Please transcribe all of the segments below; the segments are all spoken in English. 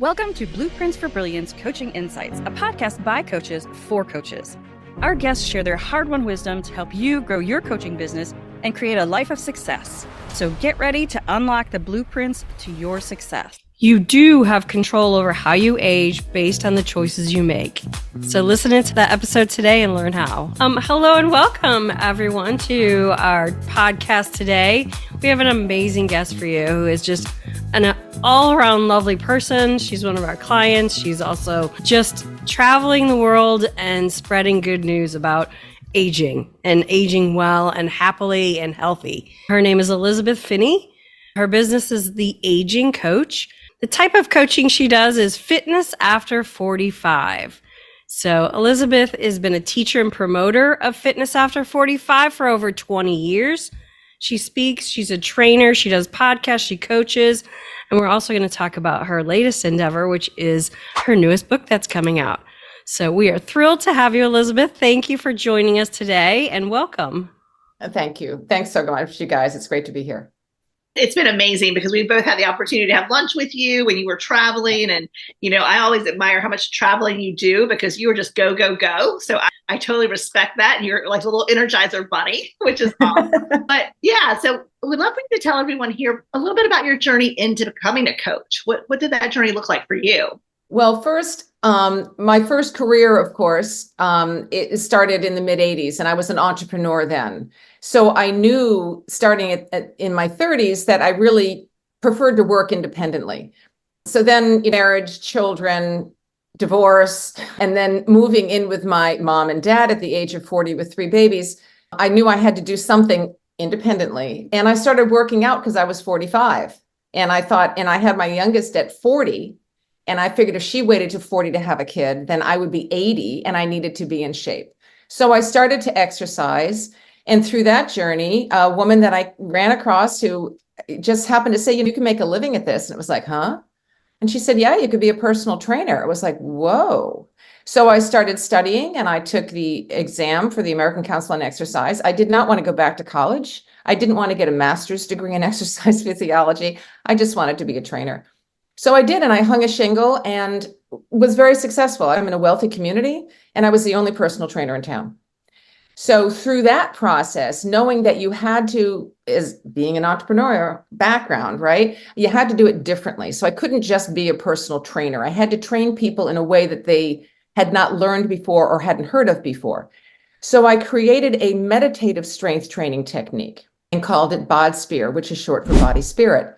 Welcome to Blueprints for Brilliance Coaching Insights, a podcast by coaches for coaches. Our guests share their hard-won wisdom to help you grow your coaching business and create a life of success. So get ready to unlock the blueprints to your success. You do have control over how you age based on the choices you make. So listen into that episode today and learn how. Hello and welcome everyone to our podcast today. We have an amazing guest for you who is just an all-around lovely person. She's one of our clients. She's also just traveling the world and spreading good news about aging and aging well and happily and healthy. Her name is Elizabeth Phinney. Her business is The Aging Coach. The type of coaching she does is fitness after 45. So Elizabeth has been a teacher and promoter of fitness after 45 for over 20 years. She speaks, she's a trainer, she does podcasts, she coaches, and we're also going to talk about her latest endeavor, which is her newest book that's coming out. So we are thrilled to have you, Elizabeth. Thank you for joining us today and welcome. Thank you. Thanks so much, you guys. It's great to be here. It's been amazing because we both had the opportunity to have lunch with you when you were traveling. And, I always admire how much traveling you do because you were just go, go, go. So I totally respect that. And you're like a little Energizer bunny, which is awesome. But yeah, so we'd love for you to tell everyone here a little bit about your journey into becoming a coach. What did that journey look like for you? Well, first, my first career, of course, it started in the mid 80s and I was an entrepreneur then. So I knew starting in my 30s that I really preferred to work independently. So then marriage, children, divorce, and then moving in with my mom and dad at the age of 40 with 3 babies, I knew I had to do something independently. And I started working out because I was 45. And I thought, and I had my youngest at 40. And I figured if she waited to 40 to have a kid, then I would be 80 and I needed to be in shape. So I started to exercise. And through that journey, a woman that I ran across who just happened to say, you can make a living at this. And it was like, huh? And she said, yeah, you could be a personal trainer. It was like, whoa. So I started studying and I took the exam for the American Council on Exercise. I did not want to go back to college. I didn't want to get a master's degree in exercise physiology. I just wanted to be a trainer. So I did, and I hung a shingle and was very successful. I'm in a wealthy community, and I was the only personal trainer in town. So through that process, knowing that you had to, as being an entrepreneur background, right, you had to do it differently. So I couldn't just be a personal trainer. I had to train people in a way that they had not learned before or hadn't heard of before. So I created a meditative strength training technique and called it BodSphere, which is short for body spirit.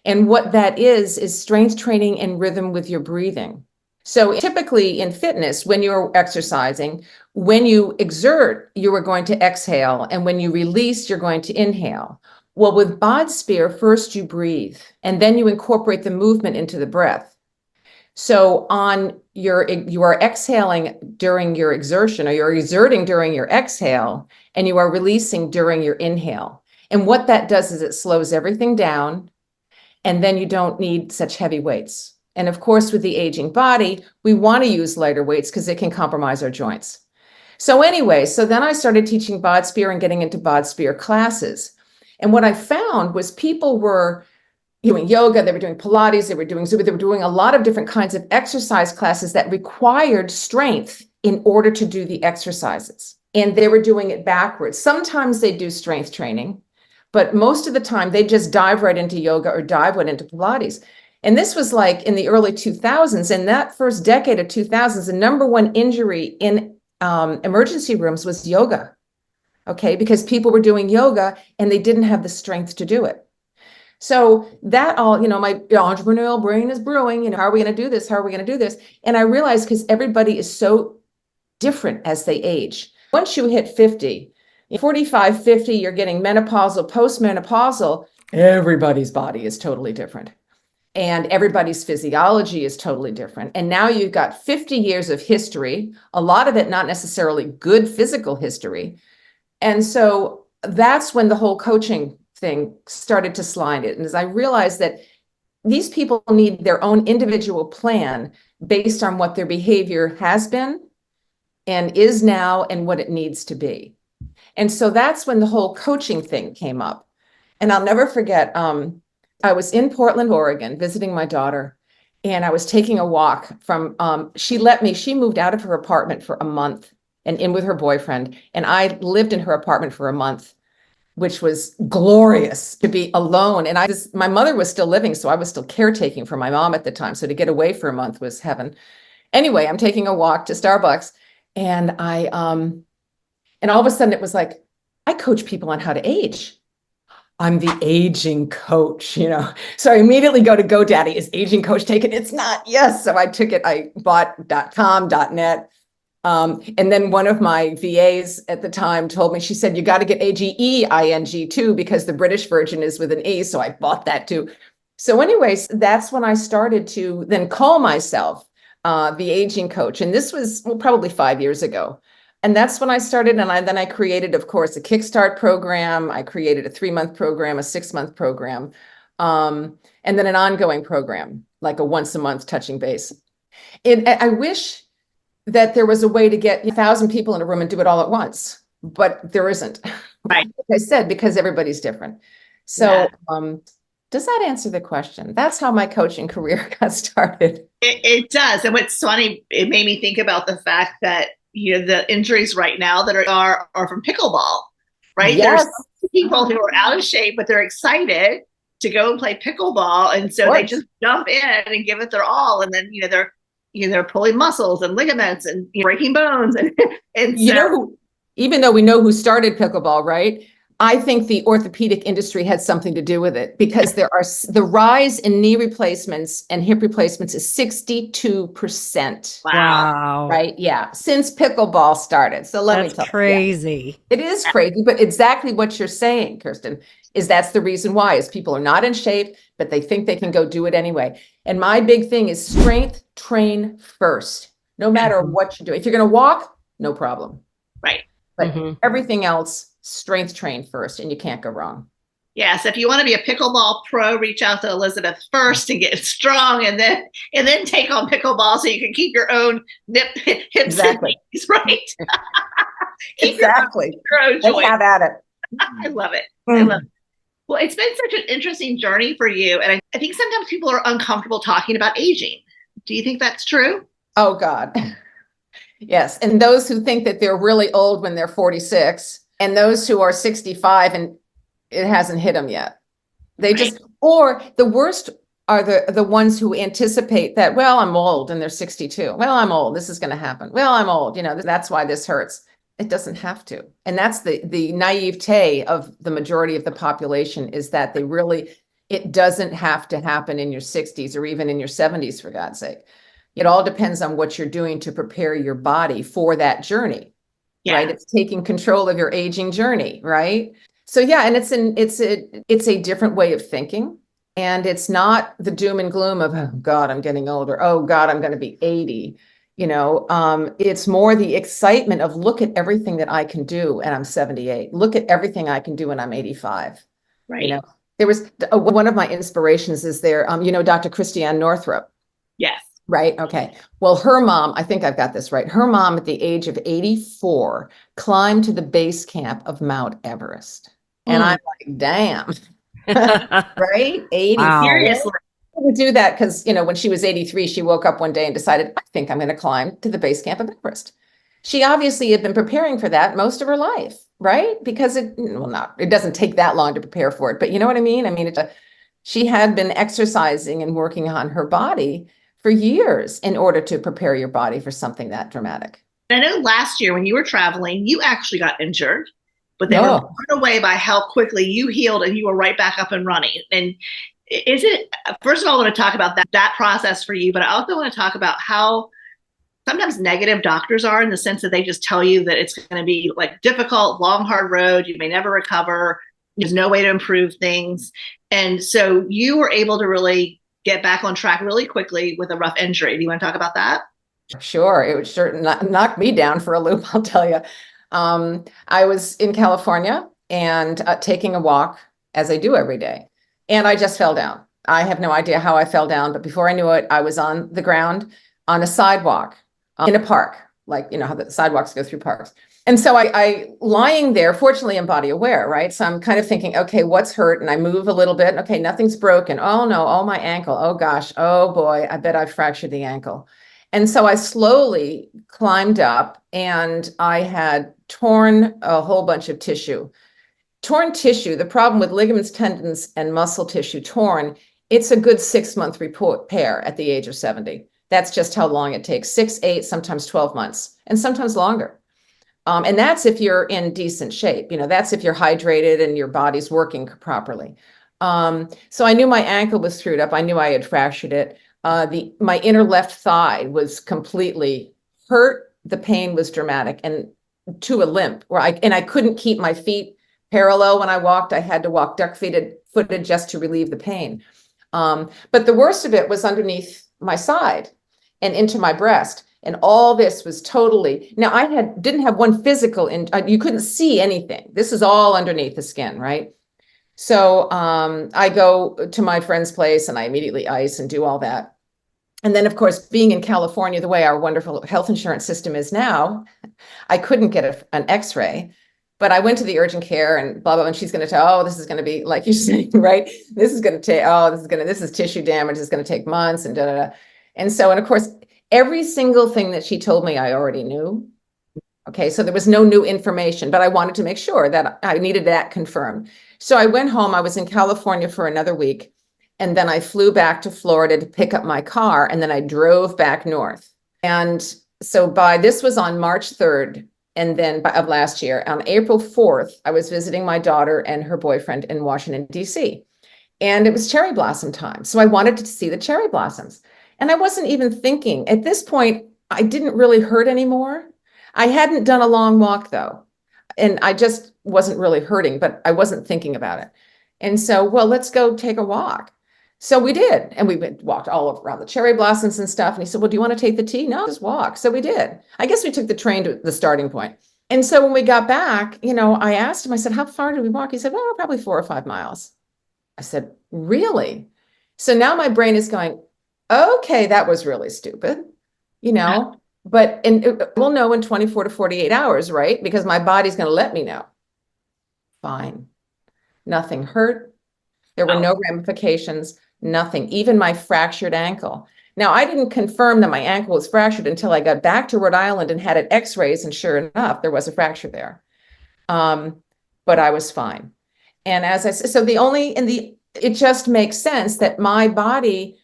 And what that is strength training and rhythm with your breathing. So typically in fitness, when you're exercising, when you exert, you are going to exhale. And when you release, you're going to inhale. Well, with BodSphere, first you breathe, and then you incorporate the movement into the breath. So you are exhaling during your exertion, or you're exerting during your exhale, and you are releasing during your inhale. And what that does is it slows everything down. And then you don't need such heavy weights. And of course, with the aging body, we want to use lighter weights because it can compromise our joints. So anyway, so then I started teaching BodSphere and getting into BodSphere classes. And what I found was people were doing yoga, they were doing Pilates, they were doing Zumba, they were doing a lot of different kinds of exercise classes that required strength in order to do the exercises. And they were doing it backwards. Sometimes they do strength training, but most of the time they just dive right into yoga or dive right into Pilates. And this was like in the early 2000s. And that first decade of 2000s, the number one injury in emergency rooms was yoga. Okay, because people were doing yoga and they didn't have the strength to do it. So that all, my entrepreneurial brain is brewing, how are we going to do this? How are we going to do this? And I realized because everybody is so different as they age. Once you hit 50, 45, 50, you're getting menopausal, postmenopausal, everybody's body is totally different. And everybody's physiology is totally different. And now you've got 50 years of history, a lot of it not necessarily good physical history. And so that's when the whole coaching thing started to slide it. And as I realized that these people need their own individual plan based on what their behavior has been and is now and what it needs to be. And so that's when the whole coaching thing came up. And I'll never forget, I was in Portland, Oregon, visiting my daughter. And I was taking a walk from, she moved out of her apartment for a month and in with her boyfriend. And I lived in her apartment for a month, which was glorious to be alone. And my mother was still living, so I was still caretaking for my mom at the time. So to get away for a month was heaven. Anyway, I'm taking a walk to Starbucks and and all of a sudden it was like, I coach people on how to age. I'm the aging coach, So I immediately go to GoDaddy. Is aging coach taken? It's not. Yes. So I took it. I bought .com, .net. And then one of my VAs at the time told me, she said, you got to get AGEING too, because the British version is with an E. So I bought that too. So anyways, that's when I started to then call myself the aging coach. And this was probably 5 years ago. And that's when I started. And then I created, of course, a Kickstart program. I created a 3-month program, a 6-month program, and then an ongoing program, like a once a month touching base. I wish that there was a way to get 1,000 people in a room and do it all at once, but there isn't. Right. Like I said, because everybody's different. So does that answer the question? That's how my coaching career got started. It does. And what's funny, it made me think about the fact that the injuries right now that are from pickleball, right? Yes. There's people who are out of shape, but they're excited to go and play pickleball. And so they just jump in and give it their all. And then, they're pulling muscles and ligaments and breaking bones. And so, even though we know who started pickleball, right? I think the orthopedic industry had something to do with it, because the rise in knee replacements and hip replacements is 62%. Wow. Right? Yeah. Since pickleball started. So let me tell you. That's crazy. Yeah. It is crazy, but exactly what you're saying, Kirsten, is that's the reason why, is people are not in shape, but they think they can go do it anyway. And my big thing is strength train first, no matter what you do. If you're going to walk, no problem. Right. But everything else, strength train first, and you can't go wrong. Yes, if you want to be a pickleball pro, reach out to Elizabeth first and get strong, and then take on pickleball so you can keep your own hips Exactly. and knees, right? Exactly. Let's have at it. I love it. I love it. Well, it's been such an interesting journey for you, and I think sometimes people are uncomfortable talking about aging. Do you think that's true? Oh God. Yes. And those who think that they're really old when they're 46, and those who are 65 and it hasn't hit them yet. They just, or the worst are the ones who anticipate that, well, I'm old, and they're 62. Well, I'm old. This is going to happen. Well, I'm old. That's why this hurts. It doesn't have to. And that's the naivete of the majority of the population, is that it doesn't have to happen in your 60s or even in your 70s, for God's sake. It all depends on what you're doing to prepare your body for that journey. Yeah. Right. It's taking control of your aging journey. Right. So, yeah. And it's a different way of thinking. And it's not the doom and gloom of, oh God, I'm getting older. Oh God, I'm going to be 80. It's more the excitement of, look at everything that I can do and I'm 78. Look at everything I can do when I'm 85. Right. There was one of my inspirations is there, Dr. Christiane Northrup. Yes. Right. Okay. Well, her mom, I think I've got this right. Her mom at the age of 84 climbed to the base camp of Mount Everest. And I'm like, damn. Right. 84. Wow. Seriously. Would do that because, when she was 83, she woke up one day and decided, I think I'm going to climb to the base camp of Everest. She obviously had been preparing for that most of her life, right? Because it doesn't take that long to prepare for it, but you know what I mean? She had been exercising and working on her body for years in order to prepare your body for something that dramatic. I know last year when you were traveling, you actually got injured, but they were blown away by how quickly you healed and you were right back up and running. And first of all, I want to talk about that process for you, but I also want to talk about how sometimes negative doctors are, in the sense that they just tell you that it's going to be like difficult, long, hard road. You may never recover. There's no way to improve things. And so you were able to really get back on track really quickly with a rough injury. Do you want to talk about that? Sure. It would certainly knock me down for a loop, I'll tell you. I was in California and taking a walk, as I do every day, and I just fell down. I have no idea how I fell down, but before I knew it, I was on the ground on a sidewalk in a park, like, how the sidewalks go through parks. And so I lying there, fortunately I'm body aware, right? So I'm kind of thinking, okay, what's hurt? And I move a little bit. Okay, nothing's broken. Oh no, oh my ankle. Oh gosh, oh boy, I bet I fractured the ankle. And so I slowly climbed up and I had torn a whole bunch of tissue. Torn tissue, the problem with ligaments, tendons, and muscle tissue torn, it's a good 6-month repair at the age of 70. That's just how long it takes, 6, 8, sometimes 12 months, and sometimes longer. And that's if you're in decent shape. That's if you're hydrated and your body's working properly. So I knew my ankle was screwed up. I knew I had fractured it. My inner left thigh was completely hurt. The pain was dramatic and to a limp where I couldn't keep my feet parallel when I walked. I had to walk duck-footed just to relieve the pain. But the worst of it was underneath my side and into my breast. And all this was totally, now didn't have one physical, you couldn't see anything. This is all underneath the skin, right? So I go to my friend's place and I immediately ice and do all that. And then of course, being in California, the way our wonderful health insurance system is now, I couldn't get an x-ray, but I went to the urgent care and blah, blah, and she's going to tell, oh, this is going to be like you're saying, right? This is going to take, this is tissue damage. It's going to take months and da, da, da. And so, and of course, every single thing that she told me, I already knew. Okay, so there was no new information, but I wanted to make sure that I needed that confirmed. So I went home. I was in California for another week, and then I flew back to Florida to pick up my car, and then I drove back north. And so this was on March 3rd, and then of last year, on April 4th, I was visiting my daughter and her boyfriend in Washington, D.C. And it was cherry blossom time. So I wanted to see the cherry blossoms. And I wasn't even thinking. At this point, I didn't really hurt anymore. I hadn't done a long walk though. And I just wasn't really hurting, but I wasn't thinking about it. And so, well, let's go take a walk. So we did. And we walked all around the cherry blossoms and stuff. And he said, well, do you want to take the T? No, just walk. So we did. I guess we took the train to the starting point. And so when we got back, I asked him, I said, how far did we walk? He said, well, probably 4 or 5 miles. I said, really? So now my brain is going, okay, that was really stupid, but we'll know in 24 to 48 hours, right? Because my body's going to let me know. Fine. Nothing hurt. There were no ramifications, nothing, even my fractured ankle. Now, I didn't confirm that my ankle was fractured until I got back to Rhode Island and had it x-rays. And sure enough, there was a fracture there. But I was fine. And as I said, so it just makes sense that my body,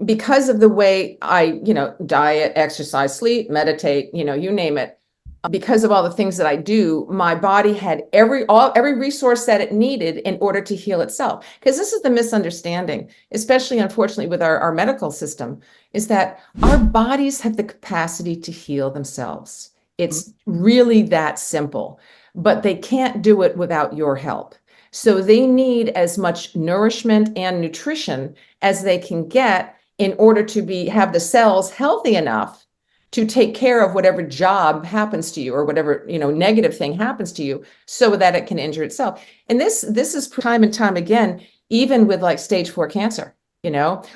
because of the way I, diet, exercise, sleep, meditate, you name it, because of all the things that I do, my body had every resource that it needed in order to heal itself. Because this is the misunderstanding, especially unfortunately with our medical system, is that our bodies have the capacity to heal themselves. It's really that simple, but they can't do it without your help. So they need as much nourishment and nutrition as they can get in order to have the cells healthy enough to take care of whatever job happens to you or whatever, negative thing happens to you so that it can injure itself. And this is time and time again, even with like stage 4 cancer,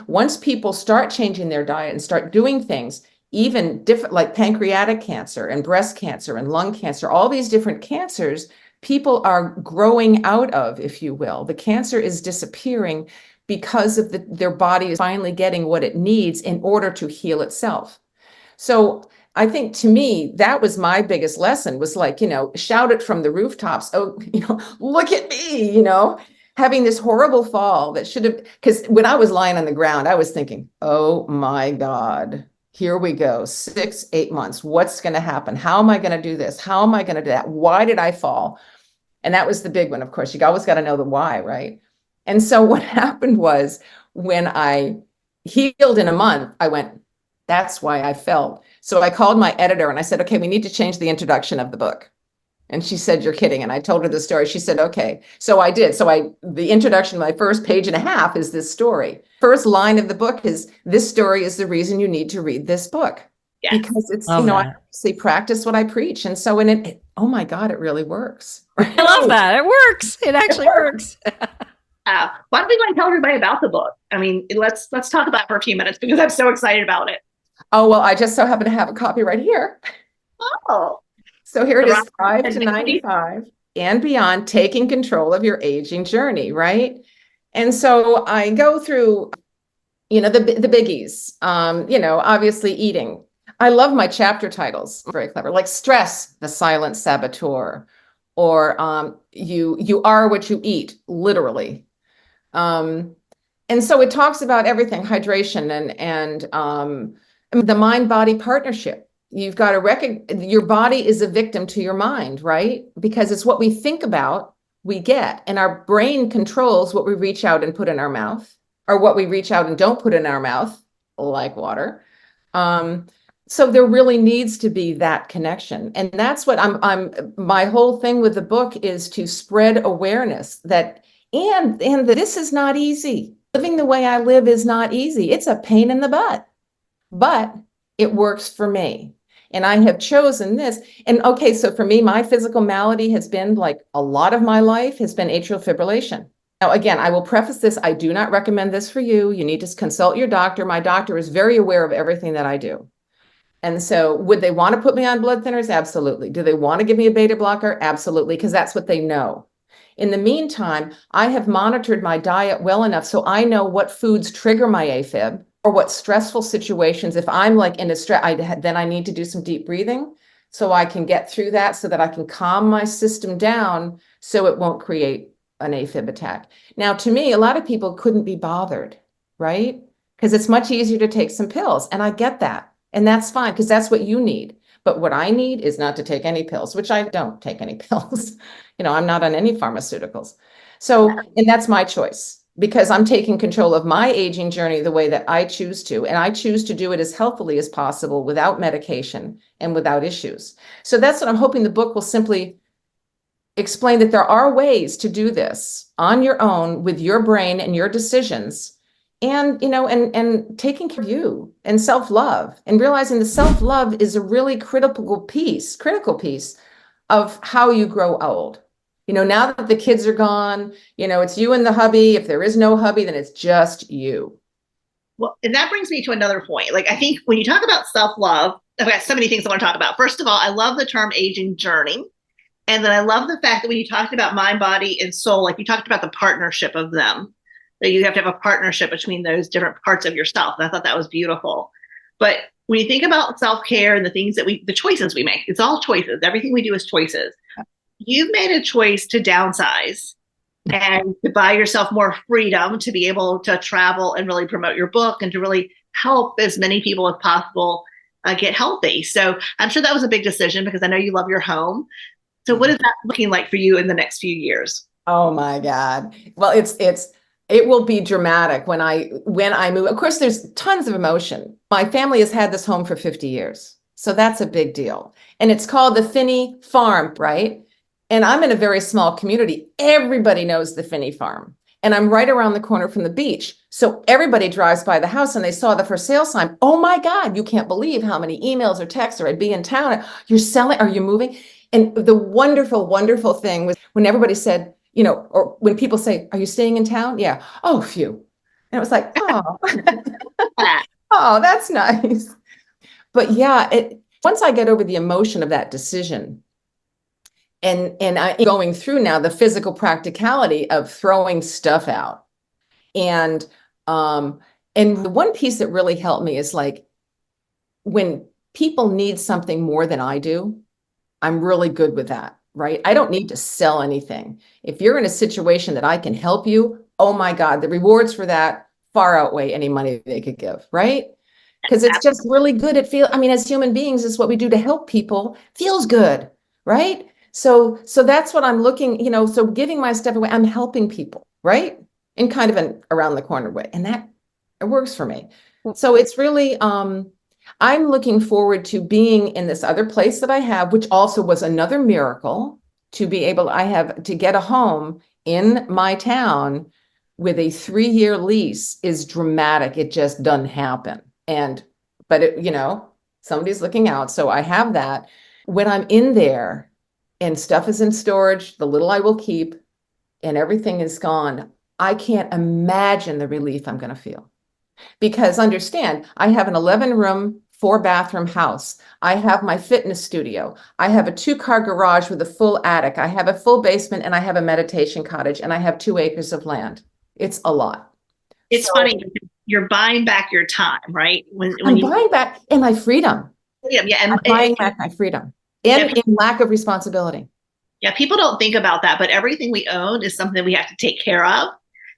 once people start changing their diet and start doing things, even different, like pancreatic cancer and breast cancer and lung cancer, all these different cancers, people are growing out of, if you will. The cancer is disappearing because of their body is finally getting what it needs in order to heal itself. So I think to me, that was my biggest lesson, was like, shout it from the rooftops. Oh, look at me, having this horrible fall that should have, because when I was lying on the ground, I was thinking, oh my God, here we go, 6, 8 months. What's going to happen? How am I going to do this? How am I going to do that? Why did I fall? And that was the big one. Of course, you always got to know the why, right? And so what happened was when I healed in a month, I went, that's why I fell. So I called my editor and I said, okay, we need to change the introduction of the book. And she said, you're kidding. And I told her the story. She said, okay. So I did. So the introduction, my first page and a half is this story. First line of the book is, this story is the reason you need to read this book. Yes. Because it's, I obviously practice what I preach. And so oh my God, it really works. I love that. It works. It actually works. Why don't we go and tell everybody about the book? I mean, let's talk about it for a few minutes because I'm so excited about it. Oh, well, I just so happen to have a copy right here. Oh. So here it is, Thrive 5 and to Maybe. 95 and beyond, taking control of your aging journey, right? And so I go through, the biggies, obviously eating. I love my chapter titles, very clever, like stress, the silent saboteur, or you are what you eat, literally. And so it talks about everything, hydration and the mind-body partnership. You've got to recognize your body is a victim to your mind, right? Because it's what we think about, we get, and our brain controls what we reach out and put in our mouth, or what we reach out and don't put in our mouth, like water. So there really needs to be that connection. And that's what my whole thing with the book is to spread awareness that, and this is not easy. Living the way I live is not easy. It's a pain in the butt, but it works for me. And I have chosen this. And okay, so for me, my physical malady has been, like a lot of my life has been atrial fibrillation. Now, again, I will preface this. I do not recommend this for you. You need to consult your doctor. My doctor is very aware of everything that I do. And so would they want to put me on blood thinners? Absolutely. Do they want to give me a beta blocker? Absolutely, because that's what they know. In the meantime, I have monitored my diet well enough so I know what foods trigger my AFib, or what stressful situations, if I'm like in a stress, then I need to do some deep breathing so I can get through that, so that I can calm my system down so it won't create an AFib attack. Now, to me, a lot of people couldn't be bothered, right? Because it's much easier to take some pills. And I get that. And that's fine, because that's what you need. But what I need is not to take any pills, which I don't take any pills. I'm not on any pharmaceuticals. So, and that's my choice, because I'm taking control of my aging journey the way that I choose to. And I choose to do it as healthily as possible, without medication and without issues. So that's what I'm hoping the book will simply explain, that there are ways to do this on your own with your brain and your decisions, and and taking care of you, and self-love, and realizing the self-love is a really critical piece of how you grow old. Now that the kids are gone, it's you and the hubby. If there is no hubby, then it's just you. Well, and that brings me to another point. Like, I think when you talk about self-love, I've got so many things I want to talk about. First of all, I love the term aging journey. And then I love the fact that when you talked about mind, body, and soul, like you talked about the partnership of them, that you have to have a partnership between those different parts of yourself. And I thought that was beautiful. But when you think about self-care and the things that the choices we make, it's all choices. Everything we do is choices. You've made a choice to downsize and to buy yourself more freedom to be able to travel and really promote your book, and to really help as many people as possible get healthy. So I'm sure that was a big decision, because I know you love your home. So what is that looking like for you in the next few years? Oh my God. Well, it will be dramatic when I move. Of course, there's tons of emotion. My family has had this home for 50 years. So that's a big deal. And it's called the Phinney Farm, right? And I'm in a very small community. Everybody knows the Phinney Farm. And I'm right around the corner from the beach. So everybody drives by the house and they saw the for sale sign. Oh my God, you can't believe how many emails or texts, or I'd be in town. You're selling, are you moving? And the wonderful, wonderful thing was when everybody said, or when people say, are you staying in town? Yeah. Oh, phew. And it was like, oh, oh, that's nice. But yeah, once I get over the emotion of that decision, and I going through now the physical practicality of throwing stuff out. And the one piece that really helped me is, like, when people need something more than I do, I'm really good with that, right? I don't need to sell anything. If you're in a situation that I can help you, oh my God, the rewards for that far outweigh any money they could give, right? Because it's just really good. As human beings, it's what we do to help people. Feels good, right? So that's what I'm looking, so giving my stuff away, I'm helping people, right? In kind of an around the corner way. And that, it works for me. So it's really, I'm looking forward to being in this other place that I have, which also was another miracle, to be able, I have to get a home in my town with a 3-year lease is dramatic. It just doesn't happen. But somebody's looking out. So I have that. When I'm in there and stuff is in storage, the little I will keep, and everything is gone, I can't imagine the relief I'm going to feel. Because understand, I have an 11-room 4-bathroom house. I have my fitness studio. I have a 2-car garage with a full attic. I have a full basement, and I have a meditation cottage, and I have 2 acres of land. It's a lot. It's funny. You're buying back your time, right? I'm buying back and my freedom. Yeah. And I'm buying back my freedom and in lack of responsibility. Yeah. People don't think about that, but everything we own is something we have to take care of.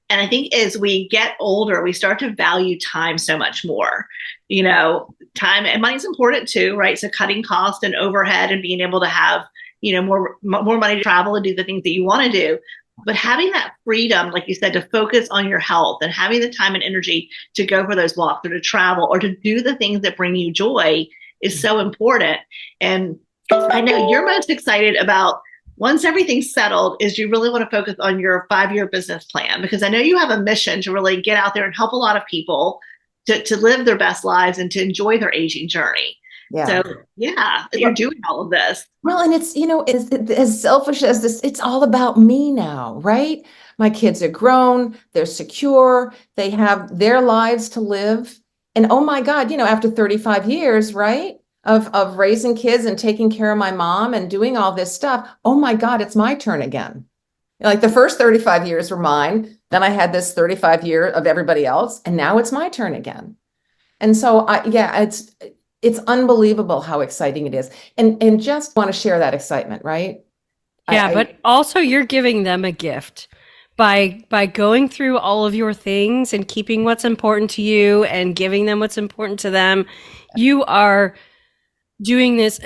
And I think as we get older, we start to value time so much more. Time and money's important too, right? So cutting cost and overhead and being able to have, more money to travel and do the things that you want to do. But having that freedom, like you said, to focus on your health and having the time and energy to go for those walks or to travel or to do the things that bring you joy is so important. And I know you're most excited about, once everything's settled, is you really want to focus on your 5-year business plan, because I know you have a mission to really get out there and help a lot of people to live their best lives and to enjoy their aging journey. Yeah. So you're doing all of this. Well, and it's, as selfish as this, it's all about me now, right? My kids are grown, they're secure, they have their lives to live. And oh my God, after 35 years, right, of raising kids and taking care of my mom and doing all this stuff, oh my God, it's my turn again. Like the first 35 years were mine. Then I had this 35 year of everybody else, and now it's my turn again. And so it's unbelievable how exciting it is. And just want to share that excitement, right? Yeah, but also you're giving them a gift by going through all of your things and keeping what's important to you and giving them what's important to them. You are doing this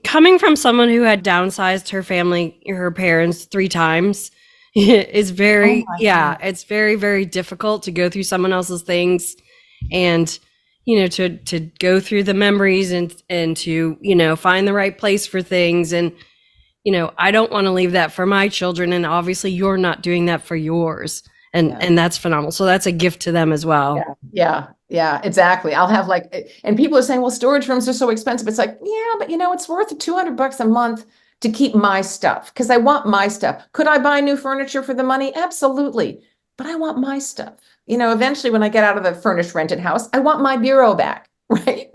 coming from someone who had downsized her family, her parents 3 times. It's very, it's very, very difficult to go through someone else's things and to go through the memories and to, find the right place for things. And, I don't want to leave that for my children. And obviously you're not doing that for yours. And that's phenomenal. So that's a gift to them as well. Yeah, exactly. I'll have and people are saying, well, storage rooms are so expensive. It's like, yeah, but it's worth $200 a month to keep my stuff, because I want my stuff. Could I buy new furniture for the money? Absolutely. But I want my stuff. Eventually when I get out of the furnished rented house, I want my bureau back, right?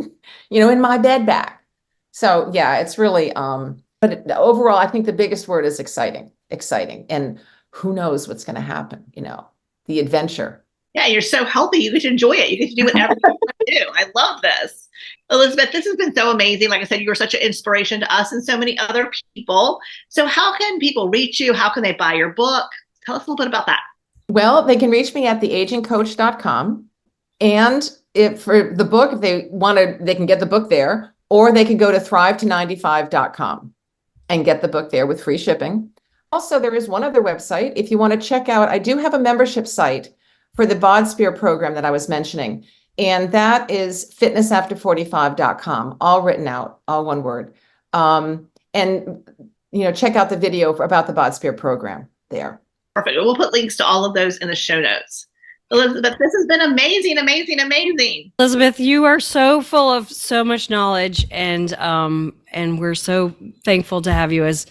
And my bed back. So yeah, it's really, but overall, I think the biggest word is exciting. And who knows what's going to happen, the adventure. Yeah, you're so healthy. You get to enjoy it. You get to do whatever you want to do. I love this. Elizabeth, this has been so amazing. Like I said, you were such an inspiration to us and so many other people. So how can people reach you? How can they buy your book? Tell us a little bit about that. Well, they can reach me at theagingcoach.com. And if for the book, if they want to, they can get the book there, or they can go to thrive295.com and get the book there with free shipping. Also, there is one other website. If you want to check out, I do have a membership site for the BodSphere program that I was mentioning. And that is fitnessafter45.com, all written out, all one word. And, check out the video about the BodSphere program there. Perfect. We'll put links to all of those in the show notes. Elizabeth, this has been amazing, amazing, amazing. Elizabeth, you are so full of so much knowledge, and we're so thankful to have you as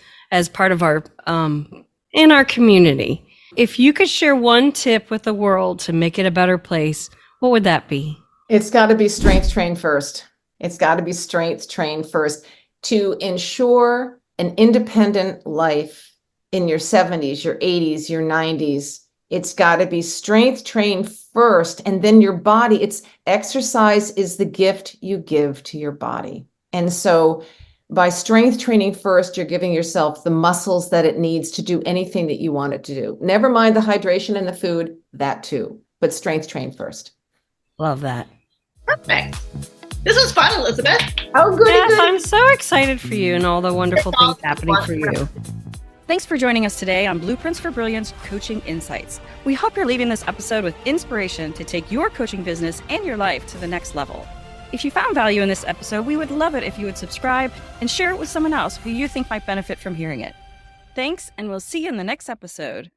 part of our in our community. If you could share one tip with the world to make it a better place, what would that be? It's got to be strength trained first. It's got to be strength trained first to ensure an independent life in your 70s, your 80s, your 90s. It's got to be strength trained first, and then your body. It's exercise is the gift you give to your body. And so by strength training first, you're giving yourself the muscles that it needs to do anything that you want it to do. Never mind the hydration and the food, that too, but strength train first. Love that. Perfect. This was fun, Elizabeth. Oh, good. Yes, I'm so excited for you and all the wonderful things happening for you. Thanks for joining us today on Blueprints for Brilliance Coaching Insights. We hope you're leaving this episode with inspiration to take your coaching business and your life to the next level. If you found value in this episode, we would love it if you would subscribe and share it with someone else who you think might benefit from hearing it. Thanks, and we'll see you in the next episode.